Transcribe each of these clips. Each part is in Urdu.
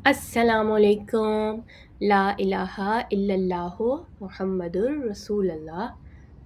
السلام علیکم، لا الہ الا اللہ محمد الرسول اللہ،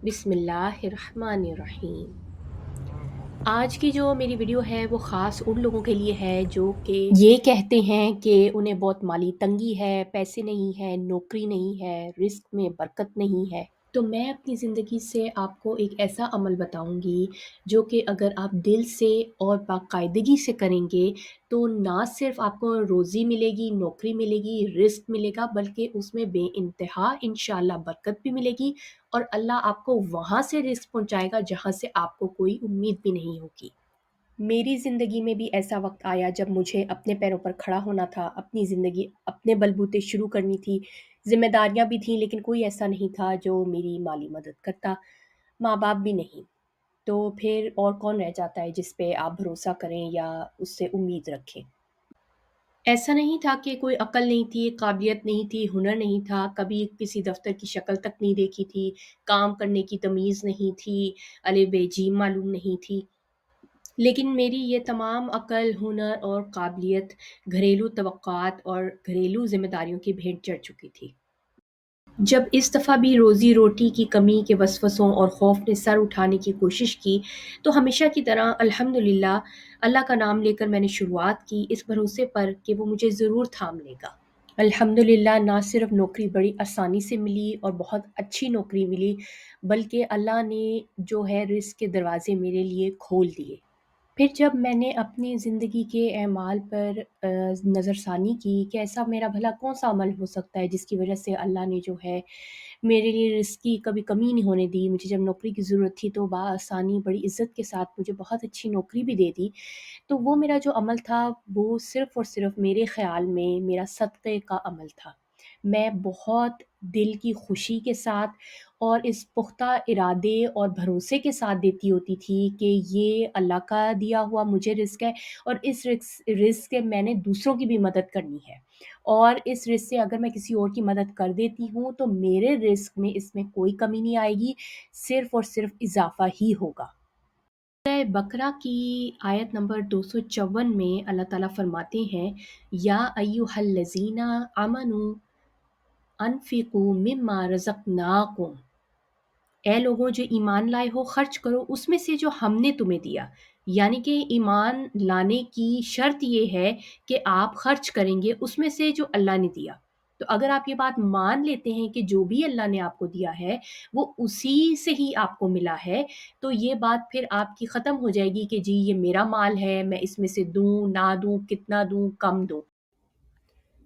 بسم اللہ الرحمن الرحیم۔ آج کی جو میری ویڈیو ہے وہ خاص ان لوگوں کے لیے ہے جو کہ یہ کہتے ہیں کہ انہیں بہت مالی تنگی ہے، پیسے نہیں ہے، نوکری نہیں ہے، رزق میں برکت نہیں ہے۔ تو میں اپنی زندگی سے آپ کو ایک ایسا عمل بتاؤں گی جو کہ اگر آپ دل سے اور باقاعدگی سے کریں گے تو نہ صرف آپ کو روزی ملے گی، نوکری ملے گی، رزق ملے گا، بلکہ اس میں بے انتہا انشاءاللہ برکت بھی ملے گی، اور اللہ آپ کو وہاں سے رزق پہنچائے گا جہاں سے آپ کو کوئی امید بھی نہیں ہوگی۔ میری زندگی میں بھی ایسا وقت آیا جب مجھے اپنے پیروں پر کھڑا ہونا تھا، اپنی زندگی اپنے بلبوتے شروع کرنی تھی، ذمہ داریاں بھی تھیں لیکن کوئی ایسا نہیں تھا جو میری مالی مدد کرتا، ماں باپ بھی نہیں۔ تو پھر اور کون رہ جاتا ہے جس پہ آپ بھروسہ کریں یا اس سے امید رکھیں؟ ایسا نہیں تھا کہ کوئی عقل نہیں تھی، قابلیت نہیں تھی، ہنر نہیں تھا، کبھی کسی دفتر کی شکل تک نہیں دیکھی تھی، کام کرنے کی تمیز نہیں تھی، الف بے جیم معلوم نہیں تھی، لیکن میری یہ تمام عقل، ہنر اور قابلیت گھریلو توقعات اور گھریلو ذمہ داریوں کی بھیٹ چڑھ چکی تھی۔ جب اس دفعہ بھی روزی روٹی کی کمی کے وسوسوں اور خوف نے سر اٹھانے کی کوشش کی تو ہمیشہ کی طرح الحمدللہ اللہ کا نام لے کر میں نے شروعات کی، اس بھروسے پر کہ وہ مجھے ضرور تھام لے گا۔ الحمدللہ نہ صرف نوکری بڑی آسانی سے ملی اور بہت اچھی نوکری ملی، بلکہ اللہ نے جو ہے رزق کے دروازے میرے لیے کھول دیے۔ پھر جب میں نے اپنی زندگی کے اعمال پر نظر ثانی کی کہ ایسا میرا بھلا کون سا عمل ہو سکتا ہے جس کی وجہ سے اللہ نے جو ہے میرے لیے رزق کی کبھی کمی نہیں ہونے دی، مجھے جب نوکری کی ضرورت تھی تو بآسانی بڑی عزت کے ساتھ مجھے بہت اچھی نوکری بھی دے دی، تو وہ میرا جو عمل تھا وہ صرف اور صرف میرے خیال میں میرا صدقے کا عمل تھا۔ میں بہت دل کی خوشی کے ساتھ اور اس پختہ ارادے اور بھروسے کے ساتھ دیتی ہوتی تھی کہ یہ اللہ کا دیا ہوا مجھے رزق ہے، اور اس رزق سے میں نے دوسروں کی بھی مدد کرنی ہے، اور اس رزق سے اگر میں کسی اور کی مدد کر دیتی ہوں تو میرے رزق میں اس میں کوئی کمی نہیں آئے گی، صرف اور صرف اضافہ ہی ہوگا۔ سورہ بقرہ کی آیت نمبر 254 میں اللہ تعالیٰ فرماتے ہیں، یا ایہا الذین آمنوا انفقوا مما رزقناکم، اے لوگوں جو ایمان لائے ہو خرچ کرو اس میں سے جو ہم نے تمہیں دیا، یعنی کہ ایمان لانے کی شرط یہ ہے کہ آپ خرچ کریں گے اس میں سے جو اللہ نے دیا۔ تو اگر آپ یہ بات مان لیتے ہیں کہ جو بھی اللہ نے آپ کو دیا ہے وہ اسی سے ہی آپ کو ملا ہے، تو یہ بات پھر آپ کی ختم ہو جائے گی کہ جی یہ میرا مال ہے، میں اس میں سے دوں نہ دوں، کتنا دوں کم دوں۔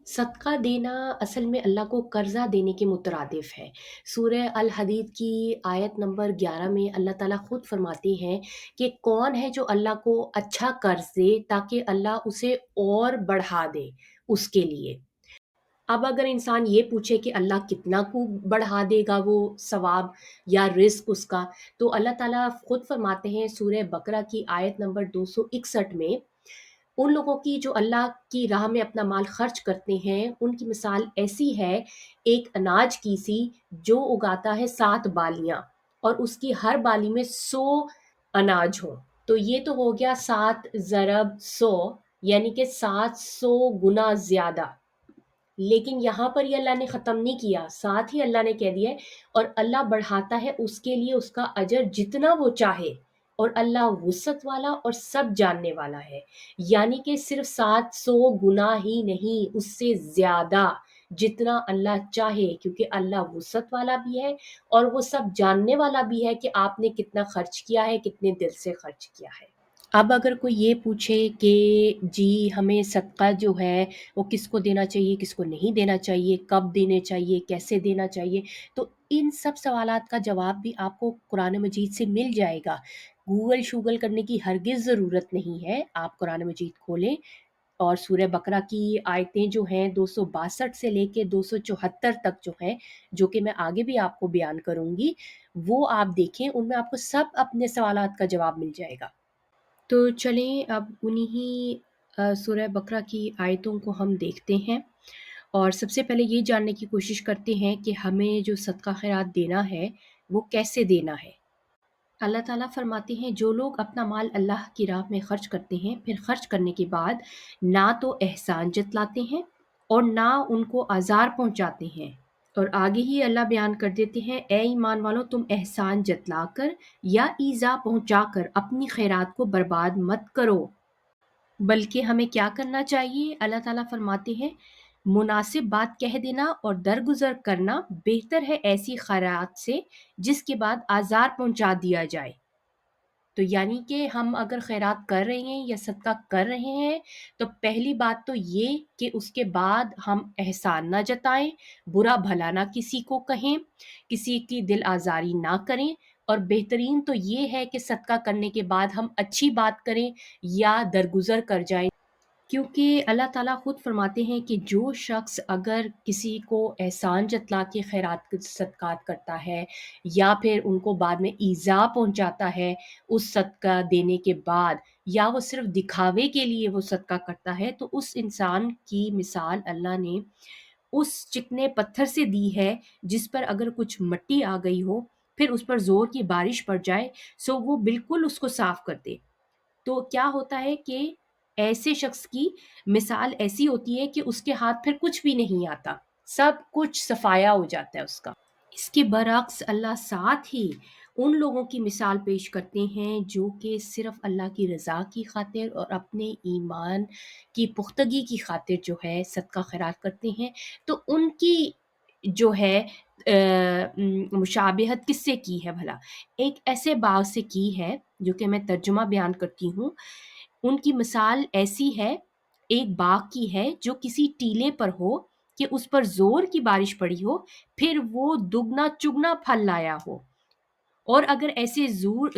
صدقہ دینا اصل میں اللہ کو قرضہ دینے کے مترادف ہے۔ سورہ الحدید کی آیت نمبر 11 میں اللہ تعالیٰ خود فرماتے ہیں کہ کون ہے جو اللہ کو اچھا قرض دے تاکہ اللہ اسے اور بڑھا دے اس کے لیے۔ اب اگر انسان یہ پوچھے کہ اللہ کتنا کو بڑھا دے گا وہ ثواب یا رزق اس کا، تو اللہ تعالیٰ خود فرماتے ہیں سورہ بقرہ کی آیت نمبر 261 میں، ان لوگوں کی جو اللہ کی راہ میں اپنا مال خرچ کرتے ہیں ان کی مثال ایسی ہے ایک اناج کی سی جو اگاتا ہے 7 بالیاں اور اس کی ہر بالی میں 100 اناج ہوں، تو یہ تو ہو گیا 7 ضرب 100، یعنی کہ 700 گنا زیادہ۔ لیکن یہاں پر یہ اللہ نے ختم نہیں کیا، ساتھ ہی اللہ نے کہہ دیا ہے اور اللہ بڑھاتا ہے اس کے لیے اس کا اجر جتنا وہ چاہے، اور اللہ وسعت والا اور سب جاننے والا ہے، یعنی کہ صرف 700 گنا ہی نہیں، اس سے زیادہ جتنا اللہ چاہے، کیونکہ اللہ وسعت والا بھی ہے اور وہ سب جاننے والا بھی ہے کہ آپ نے کتنا خرچ کیا ہے، کتنے دل سے خرچ کیا ہے۔ اب اگر کوئی یہ پوچھے کہ جی ہمیں صدقہ جو ہے وہ کس کو دینا چاہیے، کس کو نہیں دینا چاہیے، کب دینے چاہیے، کیسے دینا چاہیے، تو ان سب سوالات کا جواب بھی آپ کو قرآن مجید سے مل جائے گا۔ گوگل شوگل کرنے کی ہرگز ضرورت نہیں ہے، آپ قرآن مجید کھولیں اور سورہ بقرہ کی آیتیں جو ہیں 262 سے لے کے 274 تک جو ہیں، جو کہ میں آگے بھی آپ کو بیان کروں گی، وہ آپ دیکھیں، ان میں آپ کو سب اپنے سوالات کا جواب مل جائے گا۔ تو چلیں اب انہی سورہ بقرہ کی آیتوں کو ہم دیکھتے ہیں، اور سب سے پہلے یہ جاننے کی کوشش کرتے ہیں کہ ہمیں جو صدقہ خیرات دینا ہے وہ کیسے دینا ہے۔ اللہ تعالیٰ فرماتے ہیں جو لوگ اپنا مال اللہ کی راہ میں خرچ کرتے ہیں پھر خرچ کرنے کے بعد نہ تو احسان جتلاتے ہیں اور نہ ان کو آزار پہنچاتے ہیں۔ اور آگے ہی اللہ بیان کر دیتے ہیں، اے ایمان والو تم احسان جتلا کر یا ایذا پہنچا کر اپنی خیرات کو برباد مت کرو، بلکہ ہمیں کیا کرنا چاہیے؟ اللہ تعالیٰ فرماتے ہیں مناسب بات کہہ دینا اور درگزر کرنا بہتر ہے ایسی خیرات سے جس کے بعد آزار پہنچا دیا جائے۔ تو یعنی کہ ہم اگر خیرات کر رہے ہیں یا صدقہ کر رہے ہیں تو پہلی بات تو یہ کہ اس کے بعد ہم احسان نہ جتائیں، برا بھلا نہ کسی کو کہیں، کسی کی دل آزاری نہ کریں، اور بہترین تو یہ ہے کہ صدقہ کرنے کے بعد ہم اچھی بات کریں یا درگزر کر جائیں، کیونکہ اللہ تعالیٰ خود فرماتے ہیں کہ جو شخص اگر کسی کو احسان جتلا کے خیرات صدقات کرتا ہے یا پھر ان کو بعد میں ایذا پہنچاتا ہے اس صدقہ دینے کے بعد، یا وہ صرف دکھاوے کے لیے وہ صدقہ کرتا ہے، تو اس انسان کی مثال اللہ نے اس چکنے پتھر سے دی ہے جس پر اگر کچھ مٹی آ گئی ہو، پھر اس پر زور کی بارش پڑ جائے سو وہ بالکل اس کو صاف کر دے۔ تو کیا ہوتا ہے کہ ایسے شخص کی مثال ایسی ہوتی ہے کہ اس کے ہاتھ پھر کچھ بھی نہیں آتا، سب کچھ صفایا ہو جاتا ہے اس کا۔ اس کے برعکس اللہ ساتھ ہی ان لوگوں کی مثال پیش کرتے ہیں جو کہ صرف اللہ کی رضا کی خاطر اور اپنے ایمان کی پختگی کی خاطر جو ہے صدقہ خیرات کرتے ہیں، تو ان کی جو ہے مشابہت کس سے کی ہے بھلا؟ ایک ایسے باغ سے کی ہے جو کہ میں ترجمہ بیان کرتی ہوں۔ ان کی مثال ایسی ہے، ایک باغ کی ہے جو کسی ٹیلے پر ہو کہ اس پر زور کی بارش پڑی ہو، پھر وہ دگنا چگنا پھل لایا ہو، اور اگر ایسے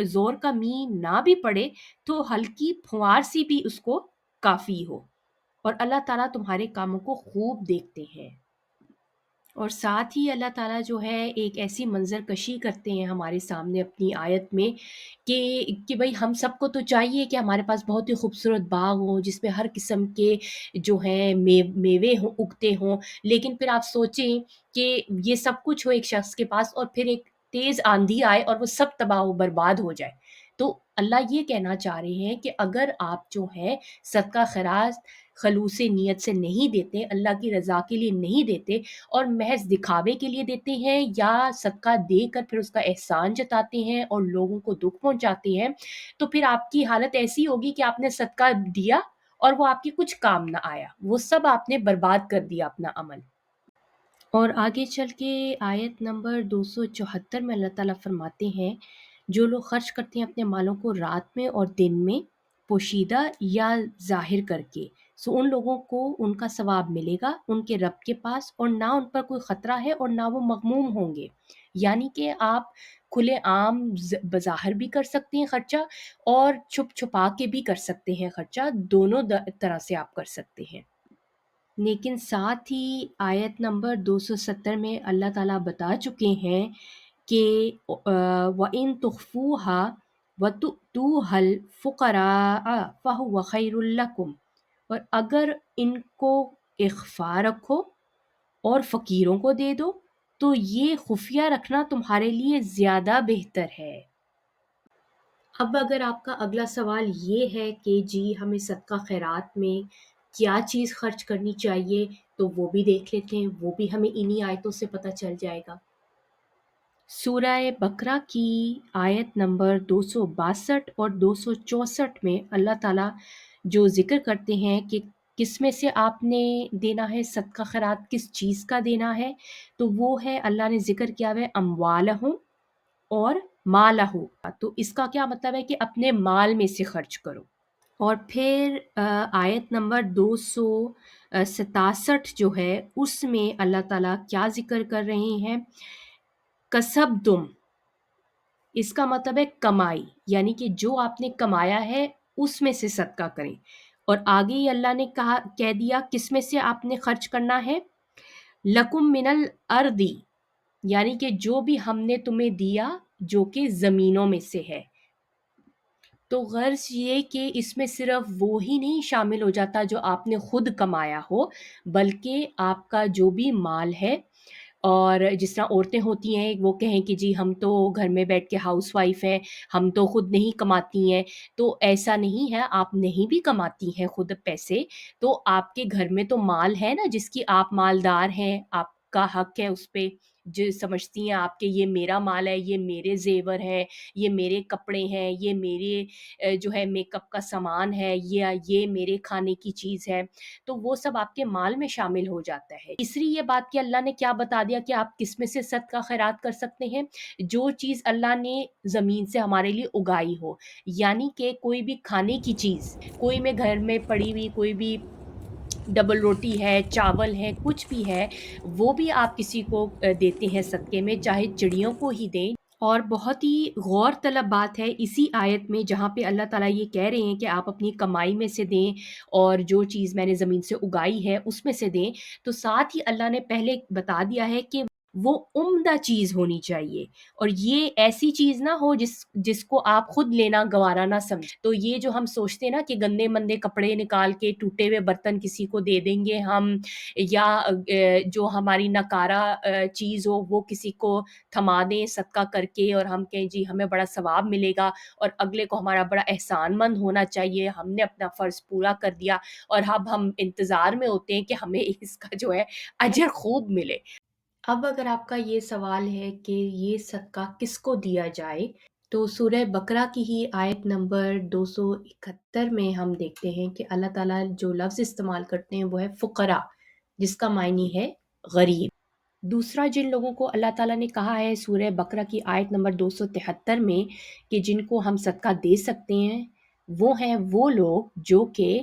زور کا می نہ بھی پڑے تو ہلکی پھوار سی بھی اس کو کافی ہو، اور اللہ تعالیٰ تمہارے کاموں کو خوب دیکھتے ہیں۔ اور ساتھ ہی اللہ تعالیٰ جو ہے ایک ایسی منظر کشی کرتے ہیں ہمارے سامنے اپنی آیت میں کہ بھئی ہم سب کو تو چاہیے کہ ہمارے پاس بہت ہی خوبصورت باغ ہوں جس میں ہر قسم کے جو ہیں میوے ہوں، اگتے ہوں، لیکن پھر آپ سوچیں کہ یہ سب کچھ ہو ایک شخص کے پاس اور پھر ایک تیز آندھی آئے اور وہ سب تباہ و برباد ہو جائے۔ تو اللہ یہ کہنا چاہ رہے ہیں کہ اگر آپ جو ہے صدقہ خیرات خلوص نیت سے نہیں دیتے، اللہ کی رضا کے لیے نہیں دیتے اور محض دکھاوے کے لیے دیتے ہیں، یا صدقہ دے کر پھر اس کا احسان جتاتے ہیں اور لوگوں کو دکھ پہنچاتے ہیں، تو پھر آپ کی حالت ایسی ہوگی کہ آپ نے صدقہ دیا اور وہ آپ کے کچھ کام نہ آیا، وہ سب آپ نے برباد کر دیا اپنا عمل۔ اور آگے چل کے آیت نمبر 274 میں اللہ تعالیٰ فرماتے ہیں جو لوگ خرچ کرتے ہیں اپنے مالوں کو رات میں اور دن میں، پوشیدہ یا ظاہر کر کے، سو ان لوگوں کو ان کا ثواب ملے گا ان کے رب کے پاس، اور نہ ان پر کوئی خطرہ ہے اور نہ وہ مغموم ہوں گے۔ یعنی کہ آپ کھلے عام بظاہر بھی کر سکتے ہیں خرچہ، اور چھپ چھپا کے بھی کر سکتے ہیں خرچہ، دونوں طرح سے آپ کر سکتے ہیں۔ لیکن ساتھ ہی آیت نمبر 270 میں اللہ تعالیٰ بتا چکے ہیں کہ وَإِن تُخْفُوهَا وَتُؤْتُوهَا الْفُقَرَاءَ فَهُوَ خَيْرٌ لَكُمْ، اور اگر ان کو اخفا رکھو اور فقیروں کو دے دو تو یہ خفیہ رکھنا تمہارے لیے زیادہ بہتر ہے۔ اب اگر آپ کا اگلا سوال یہ ہے کہ جی ہمیں صدقہ خیرات میں کیا چیز خرچ کرنی چاہیے، تو وہ بھی دیکھ لیتے ہیں، وہ بھی ہمیں انہی آیتوں سے پتہ چل جائے گا۔ سورہ بقرہ کی آیت نمبر 262 اور 264 میں اللہ تعالیٰ جو ذکر کرتے ہیں کہ کس میں سے آپ نے دینا ہے صدقہ خیرات، کس چیز کا دینا ہے، تو وہ ہے اللہ نے ذکر کیا ہے اموالہم اور مالہ، تو اس کا کیا مطلب ہے کہ اپنے مال میں سے خرچ کرو۔ اور پھر آیت نمبر 267 جو ہے اس میں اللہ تعالیٰ کیا ذکر کر رہے ہیں، کسبتم، اس کا مطلب ہے کمائی، یعنی کہ جو آپ نے کمایا ہے اس میں سے صدقہ کریں، اور آگے ہی اللہ نے کہہ دیا کس میں سے آپ نے خرچ کرنا ہے، لکم من الارض، یعنی کہ جو بھی ہم نے تمہیں دیا جو کہ زمینوں میں سے ہے۔ تو غرض یہ کہ اس میں صرف وہ ہی نہیں شامل ہو جاتا جو آپ نے خود کمایا ہو، بلکہ آپ کا جو بھی مال ہے اور جس طرح عورتیں ہوتی ہیں وہ کہیں کہ جی ہم تو گھر میں بیٹھ کے ہاؤس وائف ہیں، ہم تو خود نہیں کماتی ہیں، تو ایسا نہیں ہے، آپ نہیں بھی کماتی ہیں خود پیسے، تو آپ کے گھر میں تو مال ہے نا جس کی آپ مالدار ہیں، آپ کا حق ہے اس پہ، جو سمجھتی ہیں آپ کہ یہ میرا مال ہے، یہ میرے زیور ہے، یہ میرے کپڑے ہیں، یہ میرے جو ہے میک اپ کا سامان ہے، یہ میرے کھانے کی چیز ہے، تو وہ سب آپ کے مال میں شامل ہو جاتا ہے۔ تیسری یہ بات کہ اللہ نے کیا بتا دیا کہ آپ کس میں سے صدقہ خیرات کر سکتے ہیں، جو چیز اللہ نے زمین سے ہمارے لیے اگائی ہو، یعنی کہ کوئی بھی کھانے کی چیز، کوئی میں گھر میں پڑی ہوئی کوئی بھی ڈبل روٹی ہے، چاول ہے، کچھ بھی ہے، وہ بھی آپ کسی کو دیتے ہیں صدقے میں، چاہے چڑیوں کو ہی دیں۔ اور بہت ہی غور طلب بات ہے اسی آیت میں جہاں پہ اللہ تعالیٰ یہ کہہ رہے ہیں کہ آپ اپنی کمائی میں سے دیں اور جو چیز میں نے زمین سے اگائی ہے اس میں سے دیں، تو ساتھ ہی اللہ نے پہلے بتا دیا ہے کہ وہ عمدہ چیز ہونی چاہیے، اور یہ ایسی چیز نہ ہو جس کو آپ خود لینا گوارا نہ سمجھ۔ تو یہ جو ہم سوچتے ہیں نا کہ گندے مندے کپڑے نکال کے ٹوٹے ہوئے برتن کسی کو دے دیں گے ہم، یا جو ہماری ناکارہ چیز ہو وہ کسی کو تھما دیں صدقہ کر کے، اور ہم کہیں جی ہمیں بڑا ثواب ملے گا، اور اگلے کو ہمارا بڑا احسان مند ہونا چاہیے، ہم نے اپنا فرض پورا کر دیا، اور اب ہم انتظار میں ہوتے ہیں کہ ہمیں اس کا جو ہے اجر خوب ملے۔ اب اگر آپ کا یہ سوال ہے کہ یہ صدقہ کس کو دیا جائے، تو سورہ بقرہ کی ہی آیت نمبر 271 میں ہم دیکھتے ہیں کہ اللہ تعالیٰ جو لفظ استعمال کرتے ہیں وہ ہے فقراء، جس کا معنی ہے غریب۔ دوسرا جن لوگوں کو اللہ تعالیٰ نے کہا ہے سورہ بقرہ کی آیت نمبر 273 میں کہ جن کو ہم صدقہ دے سکتے ہیں، وہ ہیں وہ لوگ جو کہ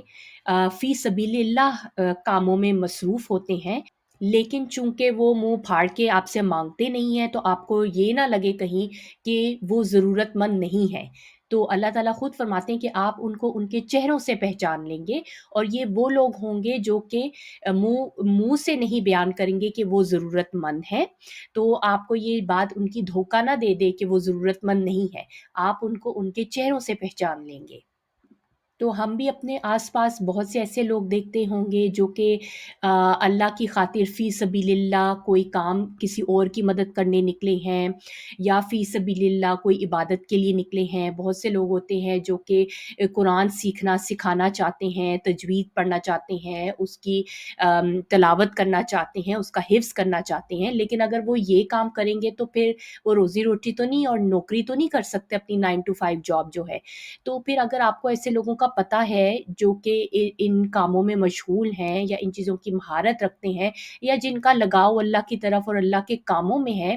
فی سبیل اللہ کاموں میں مصروف ہوتے ہیں، لیکن چونکہ وہ منہ پھاڑ کے آپ سے مانگتے نہیں ہیں تو آپ کو یہ نہ لگے کہیں کہ وہ ضرورت مند نہیں ہے، تو اللہ تعالیٰ خود فرماتے ہیں کہ آپ ان کو ان کے چہروں سے پہچان لیں گے، اور یہ وہ لوگ ہوں گے جو کہ منہ سے نہیں بیان کریں گے کہ وہ ضرورت مند ہے، تو آپ کو یہ بات ان کی دھوکہ نہ دے دے کہ وہ ضرورت مند نہیں ہے، آپ ان کو ان کے چہروں سے پہچان لیں گے۔ تو ہم بھی اپنے آس پاس بہت سے ایسے لوگ دیکھتے ہوں گے جو کہ اللہ کی خاطر فی سبیل اللہ کوئی کام کسی اور کی مدد کرنے نکلے ہیں، یا فی سبیل اللہ کوئی عبادت کے لیے نکلے ہیں۔ بہت سے لوگ ہوتے ہیں جو کہ قرآن سکھانا چاہتے ہیں، تجوید پڑھنا چاہتے ہیں، اس کی تلاوت کرنا چاہتے ہیں، اس کا حفظ کرنا چاہتے ہیں، لیکن اگر وہ یہ کام کریں گے تو پھر وہ روزی روٹی تو نہیں اور نوکری تو نہیں کر سکتے اپنی 9 to 5 جاب جو ہے۔ تو پھر اگر آپ کو ایسے لوگوں کا پتہ ہے جو کہ ان کاموں میں مشغول ہیں یا ان چیزوں کی مہارت رکھتے ہیں، یا جن کا لگاؤ اللہ کی طرف اور اللہ کے کاموں میں ہے،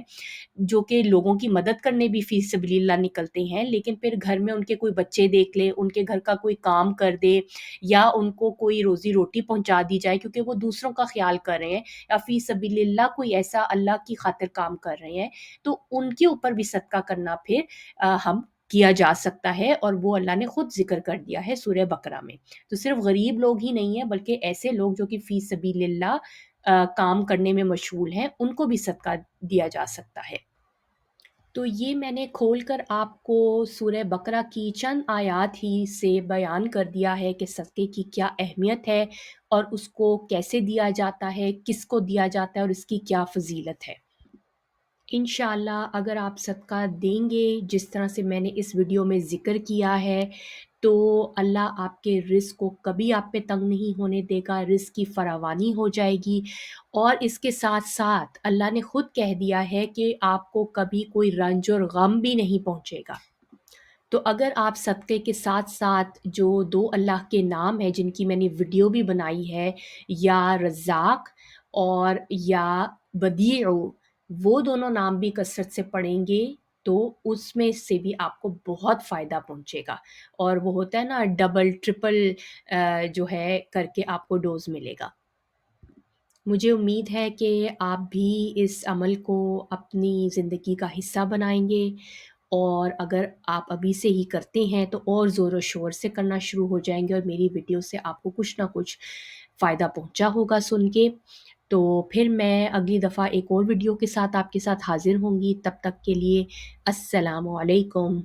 جو کہ لوگوں کی مدد کرنے بھی فی سبیل اللہ نکلتے ہیں، لیکن پھر گھر میں ان کے کوئی بچے دیکھ لے، ان کے گھر کا کوئی کام کر دے، یا ان کو کوئی روزی روٹی پہنچا دی جائے کیونکہ وہ دوسروں کا خیال کر رہے ہیں، یا فی سبیل اللہ کوئی ایسا اللہ کی خاطر کام کر رہے ہیں، تو ان کے اوپر بھی صدقہ کرنا پھر ہم کیا جا سکتا ہے، اور وہ اللہ نے خود ذکر کر دیا ہے سورہ بقرہ میں۔ تو صرف غریب لوگ ہی نہیں ہیں بلکہ ایسے لوگ جو کہ فی سبیل اللہ کام کرنے میں مشغول ہیں، ان کو بھی صدقہ دیا جا سکتا ہے۔ تو یہ میں نے کھول کر آپ کو سورہ بقرہ کی چند آیات ہی سے بیان کر دیا ہے کہ صدقے کی کیا اہمیت ہے، اور اس کو کیسے دیا جاتا ہے، کس کو دیا جاتا ہے، اور اس کی کیا فضیلت ہے۔ انشاءاللہ اگر آپ صدقہ دیں گے جس طرح سے میں نے اس ویڈیو میں ذکر کیا ہے، تو اللہ آپ کے رزق کو کبھی آپ پہ تنگ نہیں ہونے دے گا، رزق کی فراوانی ہو جائے گی، اور اس کے ساتھ ساتھ اللہ نے خود کہہ دیا ہے کہ آپ کو کبھی کوئی رنج اور غم بھی نہیں پہنچے گا۔ تو اگر آپ صدقے کے ساتھ ساتھ جو دو اللہ کے نام ہیں جن کی میں نے ویڈیو بھی بنائی ہے، یا رزاق اور یا بدیع، وہ دونوں نام بھی کثرت سے پڑھیں گے تو اس میں سے بھی آپ کو بہت فائدہ پہنچے گا، اور وہ ہوتا ہے نا ڈبل ٹرپل جو ہے کر کے آپ کو ڈوز ملے گا۔ مجھے امید ہے کہ آپ بھی اس عمل کو اپنی زندگی کا حصہ بنائیں گے، اور اگر آپ ابھی سے ہی کرتے ہیں تو اور زور و شور سے کرنا شروع ہو جائیں گے، اور میری ویڈیو سے آپ کو کچھ نہ کچھ فائدہ پہنچا ہوگا سن کے۔ تو پھر میں اگلی دفعہ ایک اور ویڈیو کے ساتھ آپ کے ساتھ حاضر ہوں گی، تب تک کے لیے السلام علیکم۔